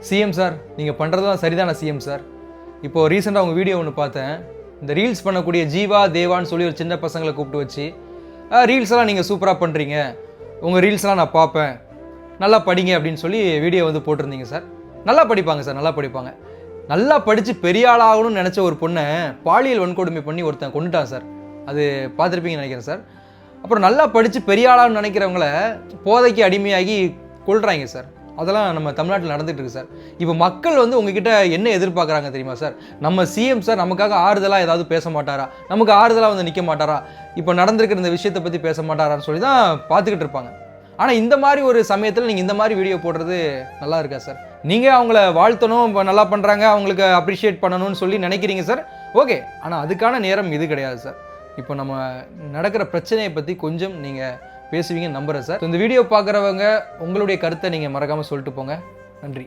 CM sir, நீங்கள் பண்ணுறதுலாம் சரிதான CM sir. இப்போது ரீசெண்டாக உங்கள் வீடியோ ஒன்று பார்த்தேன். இந்த ரீல்ஸ் பண்ணக்கூடிய ஜீவா தேவான்னு சொல்லி ஒரு சின்ன பசங்களை கூப்பிட்டு வச்சு, ரீல்ஸ்லாம் நீங்கள் சூப்பராக பண்ணுறீங்க, உங்கள் ரீல்ஸ்லாம் நான் பார்ப்பேன், நல்லா படிங்க அப்படின்னு சொல்லி வீடியோ வந்து போட்டிருந்தீங்க சார். நல்லா படிப்பாங்க சார், நல்லா படிப்பாங்க. நல்லா படித்து பெரிய ஆளாகணும்னு நினச்ச ஒரு பொண்ணை பாலியல் வன்கொடுமை பண்ணி ஒருத்தன் கொண்டுட்டான் சார். அது பார்த்துருப்பீங்கன்னு நினைக்கிறேன் சார். அப்புறம் நல்லா படித்து பெரிய ஆளாகணும்னு நினைக்கிறவங்கள போதைக்கு அடிமையாகி கொள்கிறாங்க சார். அதெல்லாம் நம்ம தமிழ்நாட்டில் நடந்துகிட்டு இருக்கு சார். இப்போ மக்கள் வந்து உங்ககிட்ட என்ன எதிர்பார்க்குறாங்க தெரியுமா சார்? நம்ம சிஎம் சார் நமக்காக ஆறுதலாக ஏதாவது பேச மாட்டாரா, நமக்கு ஆறுதலாக வந்து நிற்க மாட்டாரா, இப்போ நடந்திருக்கிற இந்த விஷயத்தை பற்றி பேச மாட்டாரான்னு சொல்லி தான் பார்த்துக்கிட்டு இருப்பாங்க. ஆனால் இந்த மாதிரி ஒரு சமயத்தில் நீங்கள் இந்த மாதிரி வீடியோ போடுறது நல்லா இருக்கா சார்? நீங்கள் அவங்கள வாழ்த்தணும், நல்லா பண்ணுறாங்க, அவங்களுக்கு அப்ரிஷியேட் பண்ணணும்னு சொல்லி நினைக்கிறீங்க சார், ஓகே. ஆனால் அதுக்கான நேரம் இது கிடையாது சார். இப்போ நம்ம நடக்கிற பிரச்சனையை பற்றி கொஞ்சம் நீங்கள் பேசுவீங்கன்னு நம்புகிறேன் சார். இந்த வீடியோ பார்க்குறவங்க உங்களுடைய கருத்தை நீங்கள் மறக்காமல் சொல்லிட்டு போங்க. நன்றி.